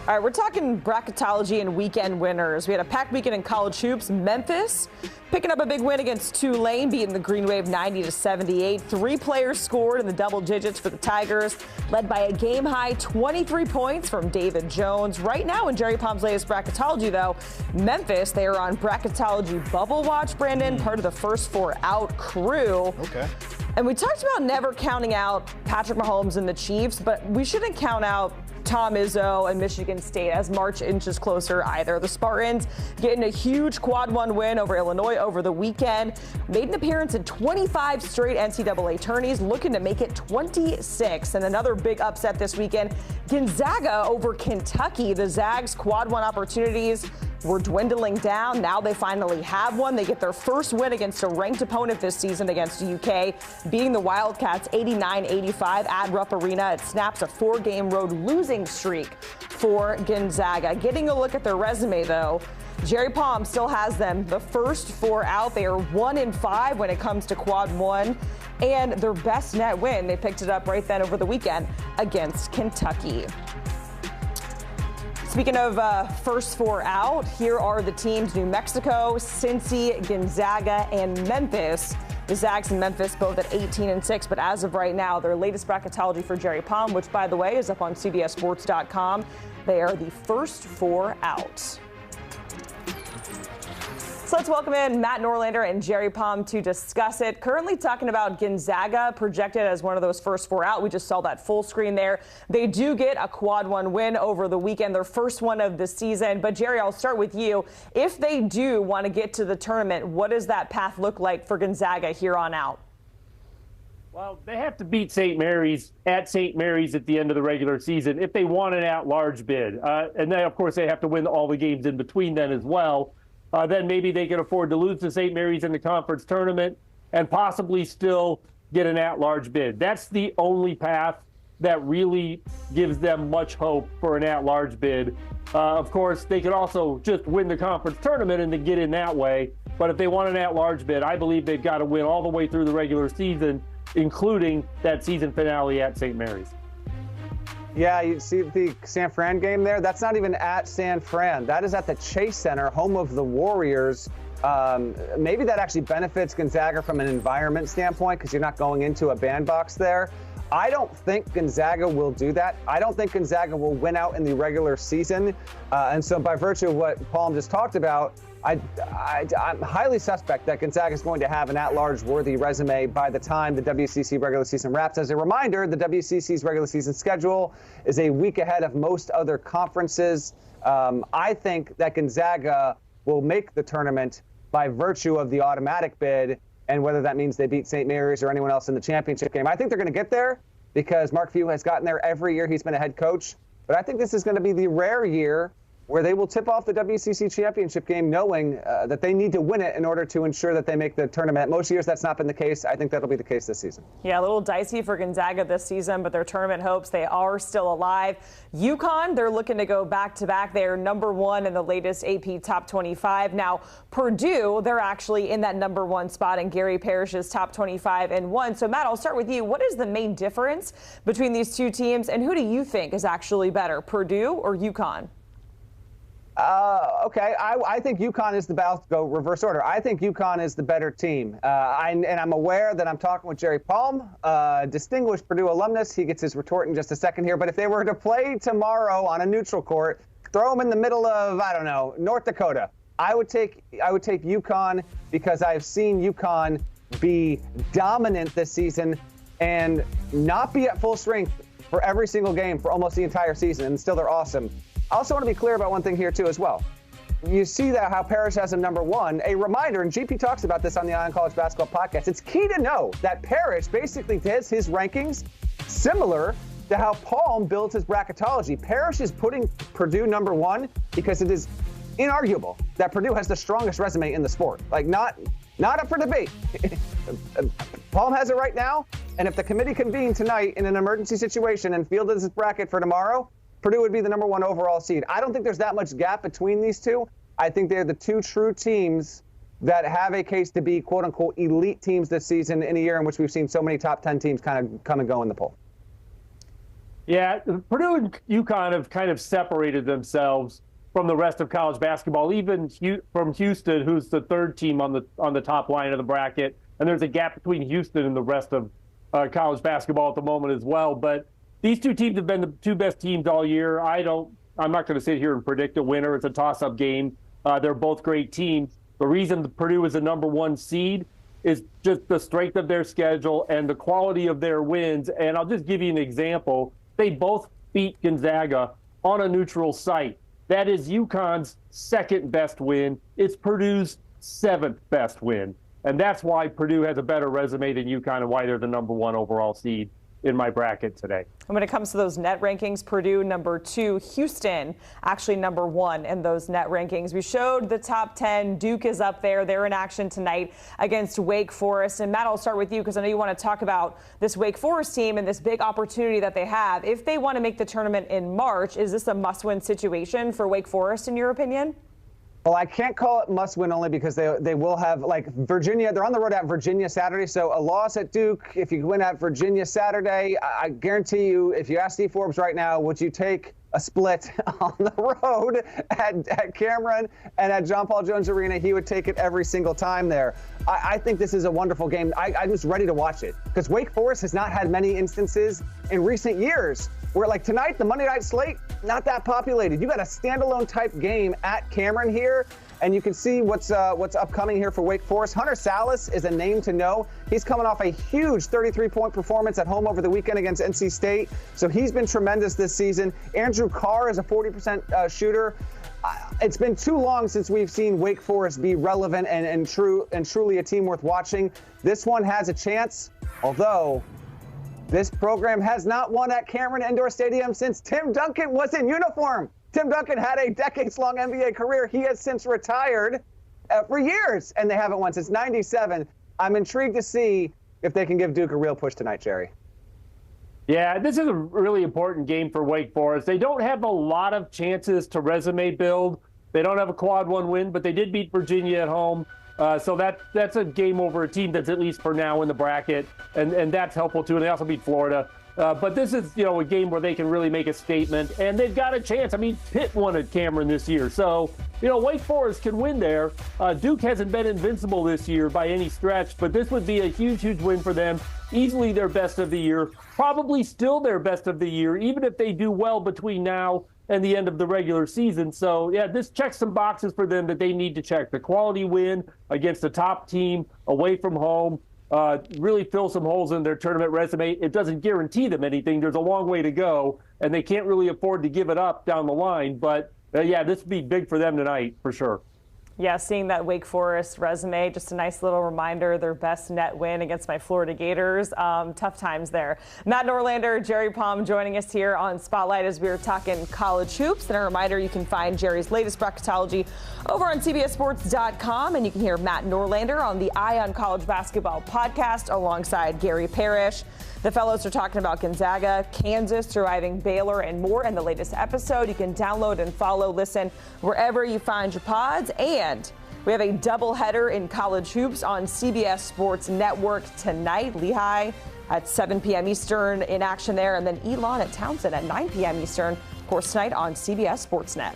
All right, we're talking bracketology and weekend winners. We had a packed weekend in college hoops. Memphis picking up a big win against Tulane, beating the Green Wave 90-78. 3 players scored in the double digits for the Tigers, led by a game-high 23 points from David Jones. Right now in Jerry Palm's latest bracketology, though, Memphis, they are on bracketology bubble watch, Brandon, part of the first 4 out crew. Okay. And we talked about never counting out Patrick Mahomes and the Chiefs, but we shouldn't count out Tom Izzo and Michigan State as March inches closer either. The Spartans getting a huge quad 1 win over Illinois over the weekend. Made an appearance in 25 straight NCAA tourneys, looking to make it 26. And another big upset this weekend, Gonzaga over Kentucky. The Zags quad 1 opportunities were dwindling down. Now they finally have one. They get their first win against a ranked opponent this season against UK, beating the Wildcats 89-85 at Rupp Arena. It snaps a 4-game road losing streak for Gonzaga. Getting a look at their resume, though, Jerry Palm still has them the first 4 out. They are 1-5 when it comes to quad 1. And their best net win, they picked it up right then over the weekend against Kentucky. Speaking of first 4 out, here are the teams: New Mexico, Cincy, Gonzaga, and Memphis. The Zags and Memphis both at 18-6, but as of right now, their latest bracketology for Jerry Palm, which, by the way, is up on CBSSports.com, they are the first 4 out. So let's welcome in Matt Norlander and Jerry Palm to discuss it. Currently talking about Gonzaga, projected as one of those first 4 out. We just saw that full screen there. They do get a quad 1 win over the weekend, their first one of the season. But Jerry, I'll start with you. If they do want to get to the tournament, what does that path look like for Gonzaga here on out? Well, they have to beat St. Mary's at St. Mary's at the end of the regular season if they want an at-large bid. And then, of course, they have to win all the games in between then as well. Then maybe they can afford to lose to St. Mary's in the conference tournament and possibly still get an at-large bid. That's the only path that really gives them much hope for an at-large bid. Of course, they could also just win the conference tournament and then get in that way. But if they want an at-large bid, I believe they've got to win all the way through the regular season, including that season finale at St. Mary's. Yeah, you see the San Fran game there? That's not even at San Fran. That is at the Chase Center, home of the Warriors. Maybe that actually benefits Gonzaga from an environment standpoint because you're not going into a bandbox there. I don't think Gonzaga will do that. I don't think Gonzaga will win out in the regular season. And so by virtue of what Palm just talked about, I'm highly suspect that Gonzaga is going to have an at-large worthy resume by the time the WCC regular season wraps. As a reminder, the WCC's regular season schedule is a week ahead of most other conferences. I think that Gonzaga will make the tournament by virtue of the automatic bid, and whether that means they beat St. Mary's or anyone else in the championship game. I think they're going to get there because Mark Few has gotten there every year he's been a head coach. But I think this is going to be the rare year where they will tip off the WCC championship game knowing that they need to win it in order to ensure that they make the tournament. Most years that's not been the case. I think that'll be the case this season. Yeah, a little dicey for Gonzaga this season, but their tournament hopes, they are still alive. UConn, they're looking to go back-to-back. They are #1 in the latest AP Top 25. Now, Purdue, they're actually in that #1 spot in Gary Parrish's Top 25 and 1. So, Matt, I'll start with you. What is the main difference between these two teams, and who do you think is actually better, Purdue or UConn? Okay, I think UConn is about to go reverse order. I think UConn is the better team. And I'm aware that I'm talking with Jerry Palm, distinguished Purdue alumnus. He gets his retort in just a second here. But if they were to play tomorrow on a neutral court, throw them in the middle of, I don't know, North Dakota, I would take UConn because I've seen UConn be dominant this season and not be at full strength for every single game for almost the entire season, and still they're awesome. I also want to be clear about one thing here, too, as well. You see that how Parrish has him #1. A reminder, and GP talks about this on the Ion College Basketball Podcast, it's key to know that Parrish basically does his rankings similar to how Palm builds his bracketology. Parrish is putting Purdue #1 because it is inarguable that Purdue has the strongest resume in the sport. Like, not up for debate. Palm has it right now, and if the committee convened tonight in an emergency situation and fielded this bracket for tomorrow, Purdue would be the #1 overall seed. I don't think there's that much gap between these two. I think they're the two true teams that have a case to be, quote-unquote, elite teams this season in a year in which we've seen so many top 10 teams kind of come and go in the poll. Yeah, Purdue and UConn have kind of separated themselves from the rest of college basketball, even from Houston, who's the third team on the top line of the bracket. And there's a gap between Houston and the rest of college basketball at the moment as well. But these two teams have been the two best teams all year. I'm not going to sit here and predict a winner. It's a toss-up game. They're both great teams. The reason Purdue is the number one seed is just the strength of their schedule and the quality of their wins. And I'll just give you an example. They both beat Gonzaga on a neutral site. That is UConn's second best win. It's Purdue's seventh best win. And that's why Purdue has a better resume than UConn and why they're the number one overall seed in my bracket today. And when it comes to those net rankings, Purdue number 2, Houston actually number 1 in those net rankings. We showed the top 10. Duke is up there. They're in action tonight against Wake Forest. And Matt, I'll start with you because I know you want to talk about this Wake Forest team and this big opportunity that they have. If they want to make the tournament in March, is this a must-win situation for Wake Forest in your opinion? Well, I can't call it must-win only because they will have, like, Virginia. They're on the road at Virginia Saturday, so a loss at Duke, if you win at Virginia Saturday, I guarantee you, if you ask Steve Forbes right now, would you take a split on the road at Cameron and at John Paul Jones Arena? He would take it every single time there. I think this is a wonderful game. I'm just ready to watch it because Wake Forest has not had many instances in recent years where, like tonight, the Monday night slate, not that populated. You got a standalone type game at Cameron here, and you can see what's upcoming here for Wake Forest. Hunter Salas is a name to know. He's coming off a huge 33-point performance at home over the weekend against NC State, so he's been tremendous this season. Andrew Carr is a 40% shooter. It's been too long since we've seen Wake Forest be relevant and truly a team worth watching. This one has a chance, although this program has not won at Cameron Indoor Stadium since Tim Duncan was in uniform. Tim Duncan had a decades-long NBA career. He has since retired for years, and they haven't won since '97. I'm intrigued to see if they can give Duke a real push tonight, Jerry. Yeah, this is a really important game for Wake Forest. They don't have a lot of chances to resume build. They don't have a quad one win, but they did beat Virginia at home. So that's a game over a team that's at least for now in the bracket, and that's helpful too. And they also beat Florida. But this is, a game where they can really make a statement, and they've got a chance. I mean, Pitt won at Cameron this year. So, Wake Forest can win there. Duke hasn't been invincible this year by any stretch, but this would be a huge, huge win for them. Easily their best of the year, probably still their best of the year, even if they do well between now and the end of the regular season. So, yeah, this checks some boxes for them that they need to check. The quality win against the top team away from home. Really fill some holes in their tournament resume. It doesn't guarantee them anything. There's a long way to go, and they can't really afford to give it up down the line. But, yeah, this would be big for them tonight for sure. Yeah, seeing that Wake Forest resume, just a nice little reminder, their best net win against my Florida Gators. Tough times there. Matt Norlander, Jerry Palm joining us here on Spotlight as we were talking college hoops. And a reminder, you can find Jerry's latest bracketology over on CBSSports.com. And you can hear Matt Norlander on the Eye on College Basketball podcast alongside Gary Parrish. The fellows are talking about Gonzaga, Kansas, surviving Baylor, and more in the latest episode. You can download and follow, listen wherever you find your pods. And we have a doubleheader in college hoops on CBS Sports Network tonight. Lehigh at 7 p.m. Eastern in action there, and then Elon at Townsend at 9 p.m. Eastern, of course, tonight on CBS Sportsnet.